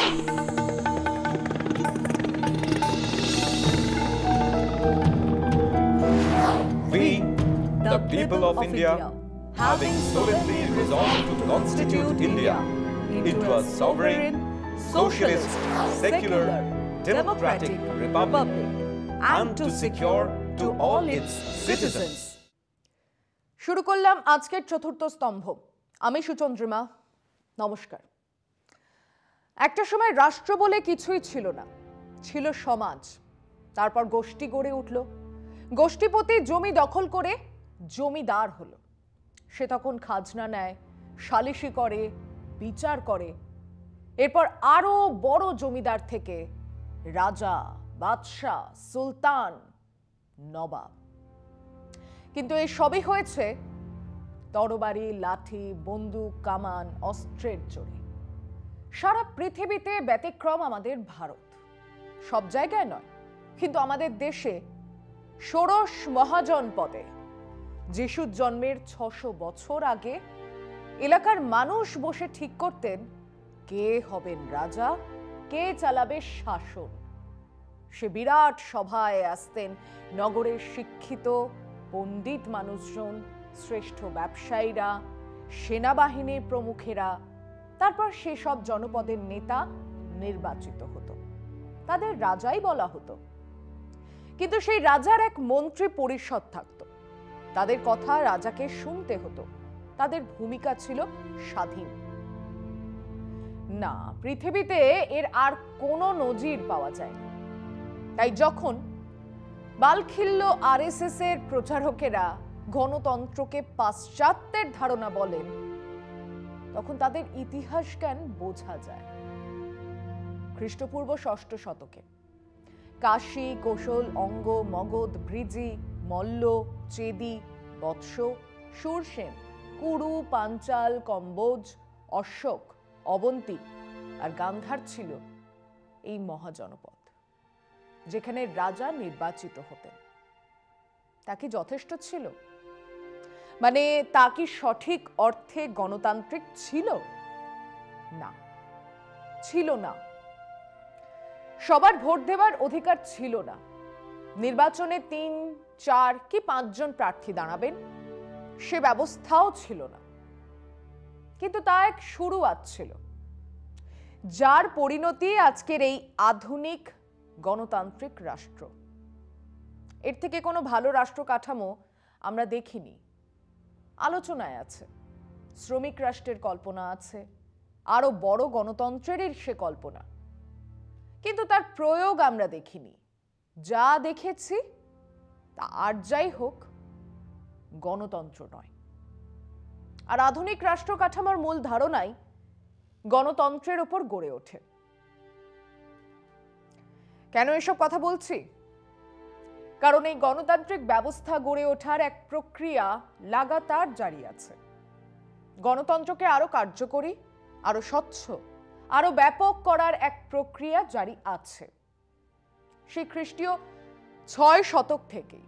We, the people of India, having solemnly resolved to constitute India into a sovereign, socialist, secular, democratic republic, and to secure to all its citizens. শুরু করলাম আজকের চতুর্থ স্তম্ভ। আমি সুচন্দ্রিমা, নমস্কার। একটা সময় রাষ্ট্র বলে কিছুই ছিল না, ছিল সমাজ। তারপর গোষ্ঠী গড়ে উঠল, গোষ্ঠীপতি জমি দখল করে জমিদার হলো। সে তখন খাজনা নেয়, সালিশি করে, বিচার করে। এরপর আরো বড় জমিদার থেকে রাজা, বাদশাহ, সুলতান, নবাব। কিন্তু এই সবই হয়েছে তরবারি, লাঠি, বন্দুক, কামান, অস্ত্রের জোরে। সারা পৃথিবীতে ব্যতিক্রম আমাদের ভারত। সব জায়গায় নয়, কিন্তু আমাদের দেশে ষোড়শ মহাজনপদে যিশুর জন্মের 600 বছর আগে এলাকার মানুষ বসে ঠিক করতেন কে হবেন রাজা, কে চালাবে শাসন। সে বিরাট সভায় আসতেন নগরের শিক্ষিত পণ্ডিত মানুষজন, শ্রেষ্ঠ ব্যবসায়ীরা, সেনাবাহিনীর প্রমুখেরা। তারপর সেসব জনপদের নেতা নির্বাচিত হতো, তাদের রাজাই বলা হতো। কিন্তু সেই রাজার এক মন্ত্রী পরিষদ থাকত, তাদের কথা রাজাকে শুনতে হতো। তাদের ভূমিকা ছিল স্বাধীন। না, পৃথিবীতে এর আর কোনো নজির পাওয়া যায়নি। তাই যখন বালখিল্য আরএসএস এর প্রচারকেরা গণতন্ত্রকে পাশ্চাত্যের ধারণা বলেন, তখন তাদের ইতিহাস জ্ঞান বোঝা যায়। খ্রিস্টপূর্ব 6ষ্ঠ শতকে কাশী, কোশল, অঙ্গ, মগধ, ব্রিজি, মল্ল, চেদি, বৎস, সুরসেন, কুরু, পাঞ্চাল, কম্বোজ, অশোক, অবন্তী আর গান্ধার ছিল এই মহাজনপদ, যেখানে রাজা নির্বাচিত হতেন। তা কি যথেষ্ট ছিল? মানে তা কি সঠিক অর্থে গণতান্ত্রিক ছিল? না, ছিল না। সবার ভোট দেওয়ার অধিকার ছিল না। নির্বাচনে 3, 4 কি 5 জন প্রার্থী দাঁড়াবেন সে ব্যবস্থাও ছিল না। কিন্তু তা এক শুরুয়াত ছিল, যার পরিণতি আজকের এই আধুনিক গণতান্ত্রিক রাষ্ট্র। এর থেকে কোনো ভালো রাষ্ট্র কাঠামো আমরা দেখিনি। আলোচনায় আছে, শ্রমিক রাষ্ট্রের কল্পনা আছে, আরো বড় গণতন্ত্রেরই সে কল্পনা, কিন্তু তার প্রয়োগ আমরা দেখিনি। যা দেখেছি তা আর যাই হোক গণতন্ত্র নয়। আর আধুনিক রাষ্ট্র কাঠামোর মূল ধারণাই গণতন্ত্রের উপর গড়ে ওঠে। কেন এসব কথা বলছি? কারণ এই গণতান্ত্রিক ব্যবস্থা গড়ে ওঠার এক প্রক্রিয়া লাগাতার জারি আছে। গণতন্ত্রকে আরো কার্যকরী, আরো স্বচ্ছ, আরো ব্যাপক করার এক প্রক্রিয়া জারি আছে। সেই খ্রিস্টীয় 6 শতক থেকেই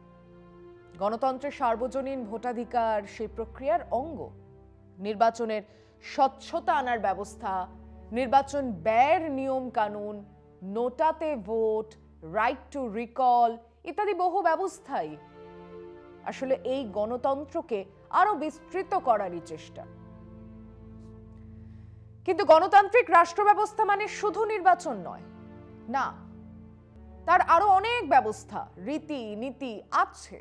গণতন্ত্রের সার্বজনীন ভোটাধিকার সেই প্রক্রিয়ার অঙ্গ। নির্বাচনের স্বচ্ছতা আনার ব্যবস্থা, নির্বাচন ব্যয়ের নিয়ম কানুন, নোটাতে ভোট, রাইট টু রিকল ইত্যাদি বহু ব্যবস্থাই আসলে এই গণতন্ত্রকে আরো বিস্তৃত করারই চেষ্টা। কিন্তু গণতান্ত্রিক রাষ্ট্র ব্যবস্থা মানে শুধু নির্বাচন নয়, না, তার আরো অনেক ব্যবস্থা, রীতি নীতি আছে।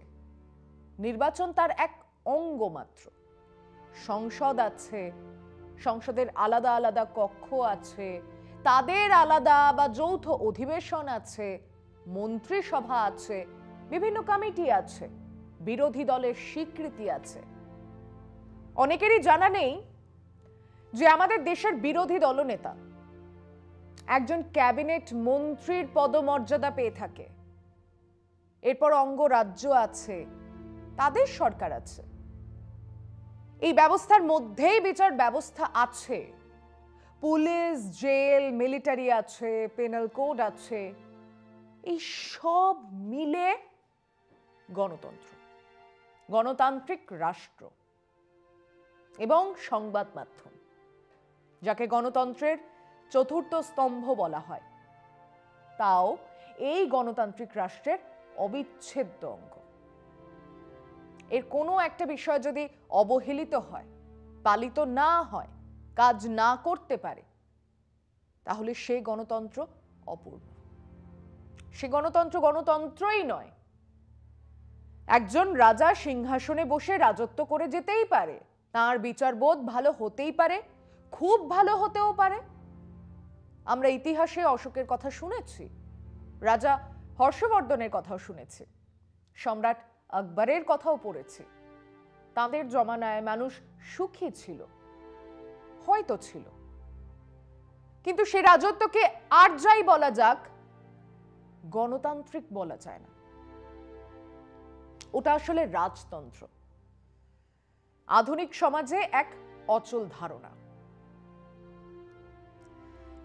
নির্বাচন তার এক অঙ্গ মাত্র। সংসদ আছে, সংসদের আলাদা আলাদা কক্ষ আছে, তাদের আলাদা বা যৌথ অধিবেশন আছে, মন্ত্রিসভা আছে, বিভিন্ন কমিটি আছে, বিরোধী দলের স্বীকৃতি আছে। অনেকেরই জানা নেই যে আমাদের দেশের বিরোধী দলনেতা একজন ক্যাবিনেট মন্ত্রীর পদমর্যাদা পেয়ে থাকে। এরপর অঙ্গরাজ্য আছে, তাদের সরকার আছে। এই ব্যবস্থার মধ্যেই বিচার ব্যবস্থা আছে, পুলিশ, জেল, মিলিটারি আছে, পেনাল কোড আছে। এই সব মিলে গণতন্ত্র, গণতান্ত্রিক রাষ্ট্র এবং সংবাদ মাধ্যম, যাকে গণতন্ত্রের চতুর্থ স্তম্ভ বলা হয়, তাও এই গণতান্ত্রিক রাষ্ট্রের অবিচ্ছেদ্য অঙ্গ। এর কোনো একটা বিষয় যদি অবহেলিত হয়, পালিত না হয়, কাজ না করতে পারে, তাহলে সে গণতন্ত্র অপূর্ণ। সে গণতন্ত্র গণতন্ত্রই নয়। একজন রাজা সিংহাসনে বসে রাজত্ব করে যেতেই পারে, তার বিচারবোধ ভালো হতেই পারে, খুব ভালো হতেও পারে। আমরা ইতিহাসে অশোকের কথা শুনেছি, রাজা হর্ষবর্ধনের কথাও শুনেছি, সম্রাট আকবরের কথাও পড়েছি। তাদের জমানায় মানুষ সুখী ছিল, হয়তো ছিল, কিন্তু সে রাজত্বকে আর যাই বলা যাক, গণতান্ত্রিক বলা যায় না। ওটা আসলে রাজতন্ত্র, আধুনিক সমাজে এক অচল ধারণা।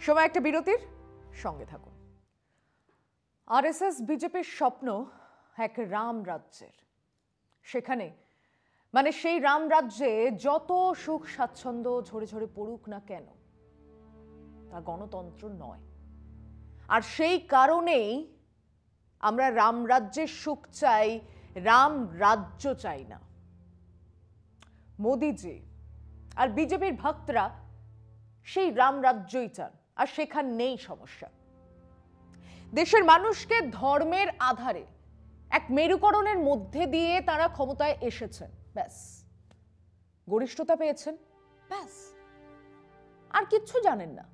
সময় একটা বিরতির, সঙ্গে থাকুন। আরএসএস বিজেপির স্বপ্ন এক রাম রাজ্যের। সেখানে মানে সেই রাম রাজ্যে যত সুখ স্বাচ্ছন্দ্য ঝরে ঝরে পড়ুক না কেন, তা গণতন্ত্র নয়। আর সেই কারণেই আমরা রাম রাজ্যের সুখ চাই, রাম রাজ্য চাই না। মোদিজি আর বিজেপির ভক্তরা সেই রাম রাজ্যই চান, আর সেখান নেই সমস্যা। দেশের মানুষকে ধর্মের আধারে এক মেরুকরণের মধ্যে দিয়ে তারা ক্ষমতায় এসেছেন, ব্যাস। গরিষ্ঠতা পেয়েছেন, ব্যাস। আর কিচ্ছু জানেন না।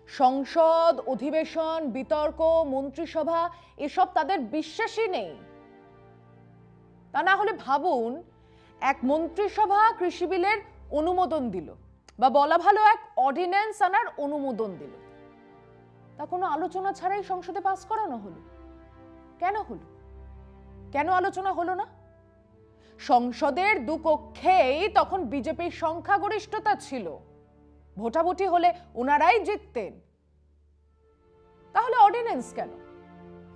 সংসদ, অধিবেশন, বিতর্ক, মন্ত্রিসভা এসব তাদের বিশ্বাসই নেই। তা না হলে ভাবুন, এক মন্ত্রিসভা কৃষি বিলের অনুমোদন দিল, বা বলা ভালো এক অর্ডিন্যান্স আনার অনুমোদন দিল, তা কোনো আলোচনা ছাড়াই সংসদে পাস করানো হলো। কেন হলো? কেন আলোচনা হলো না? সংসদের দুপক্ষেই তখন বিজেপির সংখ্যাগরিষ্ঠতা ছিল, ভোটাভুটি হলে ওনারাই জিততেন। তাহলে অর্ডিন্যান্স কেন?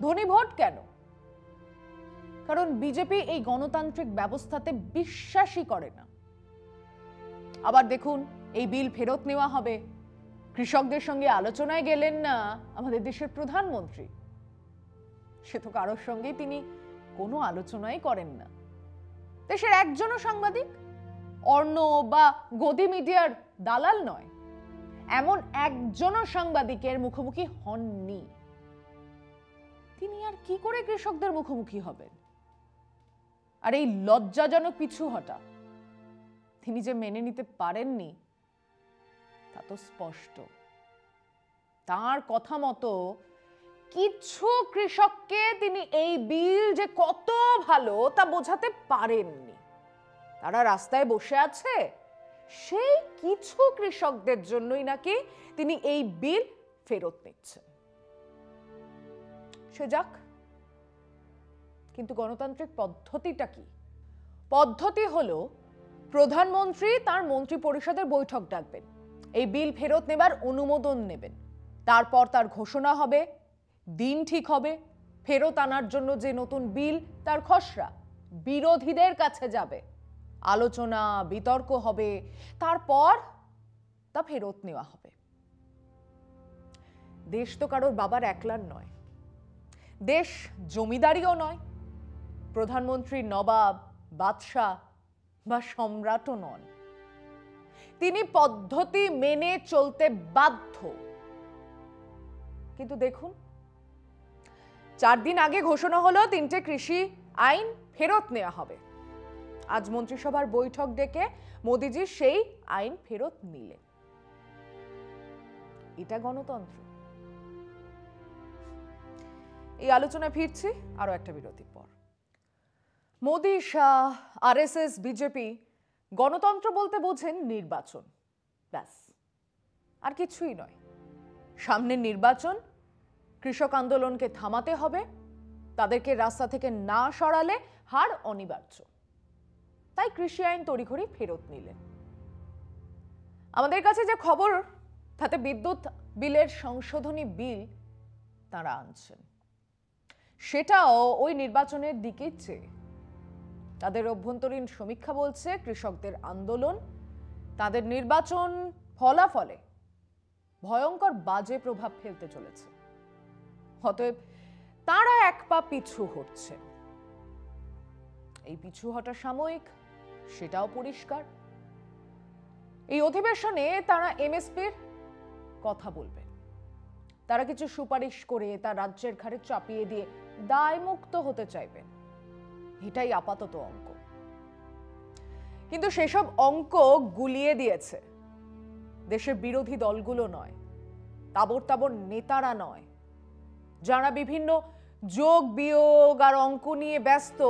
ধনী ভোট কেন? কারণ বিজেপি এই গণতান্ত্রিক ব্যবস্থাতে বিশ্বাসই করে না। আবার দেখুন, এই বিল ফেরত নেওয়া হবে, কৃষকদের সঙ্গে আলোচনায় গেলেন না আমাদের দেশের প্রধানমন্ত্রী। সে তো কারোর সঙ্গেই তিনি কোনো আলোচনাই করেন না। দেশের একজনও সাংবাদিক, অর্ণ বা গদি মিডিয়ার দালাল নয়, এমন একজনও সাংবাদিকের মুখোমুখি হননি। তিনি আর কি করে কৃষকদের মুখোমুখি হবেন? আর এই লজ্জাজনক পিছু হটা তিনি যে মেনে নিতে পারেননি, তা তো স্পষ্ট। তার কথা মতো কিছু কৃষককে তিনি এই বিল যে কত ভালো তা বোঝাতে পারেননি। তারা রাস্তায় বসে আছে, সেই কিছু কৃষকদের জন্যই নাকি তিনি এই বিল ফেরত নিচ্ছেন। সে যাক, কিন্তু গণতান্ত্রিক পদ্ধতিটা কি? পদ্ধতি হলো, প্রধানমন্ত্রী তার মন্ত্রী পরিষদের বৈঠক ডাকবেন, এই বিল ফেরত নেবার অনুমোদন নেবেন, তারপর তার ঘোষণা হবে, দিন ঠিক হবে, ফেরত আনার জন্য যে নতুন বিল তার খসড়া বিরোধীদের কাছে যাবে, আলোচনা বিতর্ক হবে, তারপর তা ফেরত নেওয়া হবে। দেশ তো কারোর বাবার একলার নয়, দেশ জমিদারিও নয়, প্রধানমন্ত্রী নবাব, বাদশাহ বা সম্রাটও নন। তিনি পদ্ধতি মেনে চলতে বাধ্য। কিন্তু দেখুন, 4 দিন আগে ঘোষণা হলো 3টে কৃষি আইন ফেরত নেওয়া হবে। আজ মন্ত্রিসভার বৈঠক ডেকে মোদিজি সেই আইন ফেরত নিলেন। এটা গণতন্ত্র? এই আলোচনা ফিরছি আরো একটা বিরতির পর। মোদি, শাহ, আরএসএস, বিজেপি গণতন্ত্র বলতে বোঝেন নির্বাচন, ব্যাস, আর কিছুই নয়। সামনের নির্বাচন, কৃষক আন্দোলনকে থামাতে হবে, তাদেরকে রাস্তা থেকে না সরালে হার অনিবার্য। তাই কৃষি আইন তড়িঘড়ি ফেরত নিলেন। আমাদের কাছে যে খবর, তাতে বিদ্যুৎ বিলের সংশোধনী বিল তারা আনছেন, সেটাও ওই নির্বাচনের দিকেই চেয়ে। তাদের অভ্যন্তরীণ সমীক্ষা বলছে, কৃষকদের আন্দোলন তাদের নির্বাচন ফলাফলে ভয়ঙ্কর বাজে প্রভাব ফেলতে চলেছে। অতএব তারা এক পা পিছু হচ্ছে। এই পিছু হটা সাময়িক, সেটাও পরিষ্কার। এই অধিবেশনে তারা এমএসপির কথা বলবে, তারা কিছু সুপারিশ করে তা রাজ্যের ঘাড়ে চাপিয়ে দিয়ে দায় মুক্ত হতে চাইবেন। এটাই আপাতত অঙ্ক। কিন্তু সেসব অঙ্ক গুলিয়ে দিয়েছে দেশের বিরোধী দলগুলো নয়, তাবর তাবর নেতারা নয়, যারা বিভিন্ন যোগ বিয়োগ আর অঙ্ক নিয়ে ব্যস্ত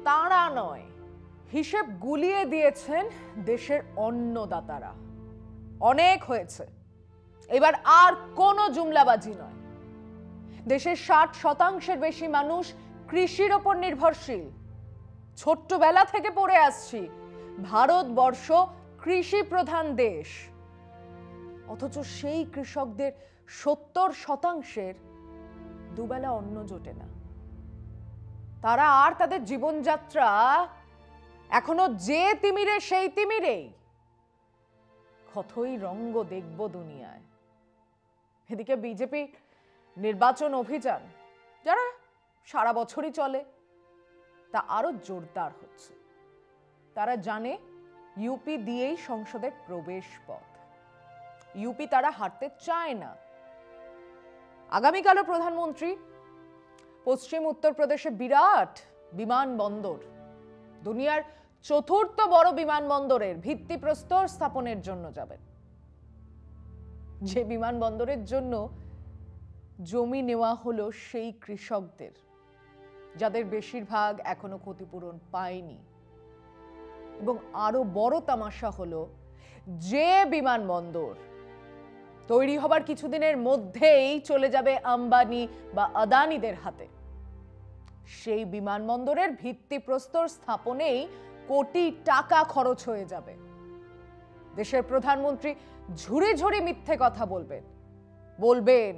তারা নয়। হিসেব গুলিয়ে দিয়েছেন দেশের অন্নদাতারা। অনেক হয়েছে, এবার আর কোনো জুমলাবাজি নয়। দেশের 60% বেশি মানুষ কৃষির ওপর নির্ভরশীল। ছোট্টবেলা থেকে পড়ে আসছি ভারতবর্ষ কৃষি প্রধান দেশ, অথচ সেই কৃষকদের 70% দুবেলা অন্ন জোটে না। তারা আর তাদের জীবনযাত্রা এখনো যে তিমিরে সেই তিমিরেই। কতই রঙ্গ দেখব দুনিয়ায়। এদিকে বিজেপি নির্বাচন অভিযান, যারা সারা বছরই চলে, তা আরো জোরদার হচ্ছে। তারা জানে ইউপি দিয়েই সংসদের প্রবেশ পথ। ইউপি তারা হারতে চায় না। আগামীকালও প্রধানমন্ত্রী পশ্চিম উত্তরপ্রদেশে বিরাট বিমানবন্দর, দুনিয়ার 4র্থ বড় বিমানবন্দরের ভিত্তিপ্রস্তর স্থাপনের জন্য যাবেন। যে বিমানবন্দরের জন্য জমি নেওয়া হলো সেই কৃষকদের, যাদের বেশিরভাগ এখনো ক্ষতিপূরণ পায়নি। এবং আরো বড় তামাশা হলো, যে বিমানবন্দর তৈরি হবার কিছুদিনের মধ্যেই চলে যাবে আম্বানি বা আদানিদের হাতে, সেই বিমানবন্দরের ভিত্তিপ্রস্তর স্থাপনেই কোটি টাকা খরচ হয়ে যাবে। দেশের প্রধানমন্ত্রী ঝুড়ি ঝুড়ি মিথ্যে কথা বলবেন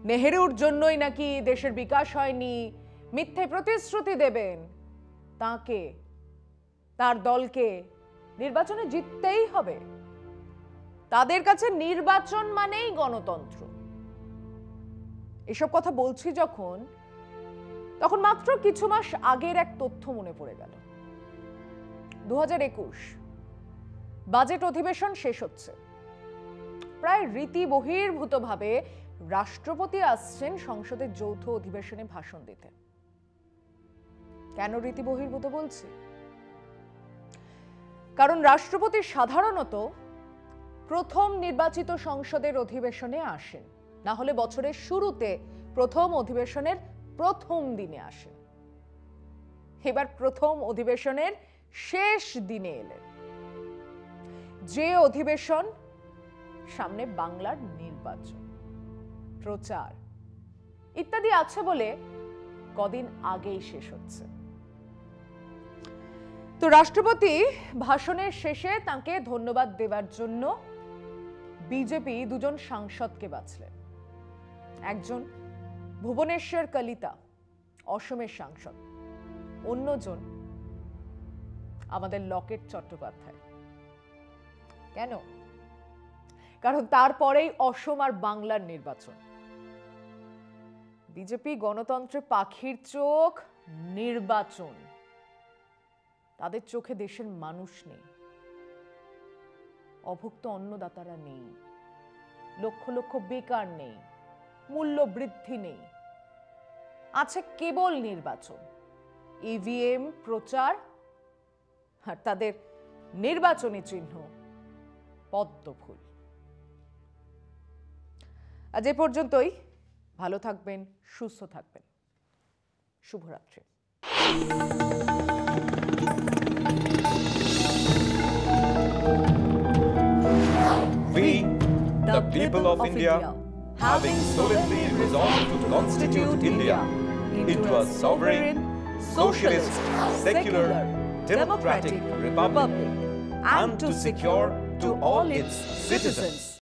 নেহেরুর জন্যই নাকি দেশের বিকাশ হয়নি, মিথ্যে প্রতিশ্রুতি দেবেন। তাকে, তার দলকে নির্বাচনে জিততেই হবে। তাদের কাছে নির্বাচন মানেই গণতন্ত্র। এসব কথা বলছি যখন, তখন মাত্র কিছু মাস আগের এক তথ্য মনে পড়ে গেল। 2021 বাজেট অধিবেশন শেষ হচ্ছে। প্রায় রীতি বহির্ভূতভাবে রাষ্ট্রপতি আসছেন সংসদের যৌথ অধিবেশনে ভাষণ দিতে। কেন রীতি বহির্ভূত বলছি? কারণ রাষ্ট্রপতি সাধারণত প্রথম নির্বাচিত সংসদের অধিবেশনে আসেন, না হলে বছরের শুরুতে প্রথম অধিবেশনের প্রথম দিনে আসেন। এবার প্রথম অধিবেশনের শেষ দিনে এলেন। যে অধিবেশন, সামনে বাংলার নির্বাচন, প্রচার ইত্যাদি আছে বলে কদিন আগেই শেষ হচ্ছে। তো রাষ্ট্রপতি ভাষণের শেষে তাকে ধন্যবাদ দেওয়ার জন্য বিজেপি দুজন সাংসদকে বাছলেন। একজন ভুবনেশ্বর কলিতা, অসমের সাংসদ, অন্যজন আমাদের লকেট চট্টোপাধ্যায়। কেন? কারণ তারপরেই অসম আর বাংলার নির্বাচন। বিজেপি গণতন্ত্রে পাখির চোখ, নির্বাচন। তাদের চোখে দেশের মানুষ নেই, অভুক্ত অন্নদাতারা নেই, লক্ষ লক্ষ বেকার নেই, মূল্য বৃদ্ধি নেই। আছে কেবল নির্বাচন, ইভিএম, প্রচার আর তাদের নির্বাচনী চিহ্ন পদ্ম ফুল। আজ এ পর্যন্তই। ভালো থাকবেন, সুস্থ থাকবেন। শুভরাত্রি। We, the people of India, having solemnly resolved to constitute India into a sovereign, socialist, secular, democratic republic, and to secure to all its citizens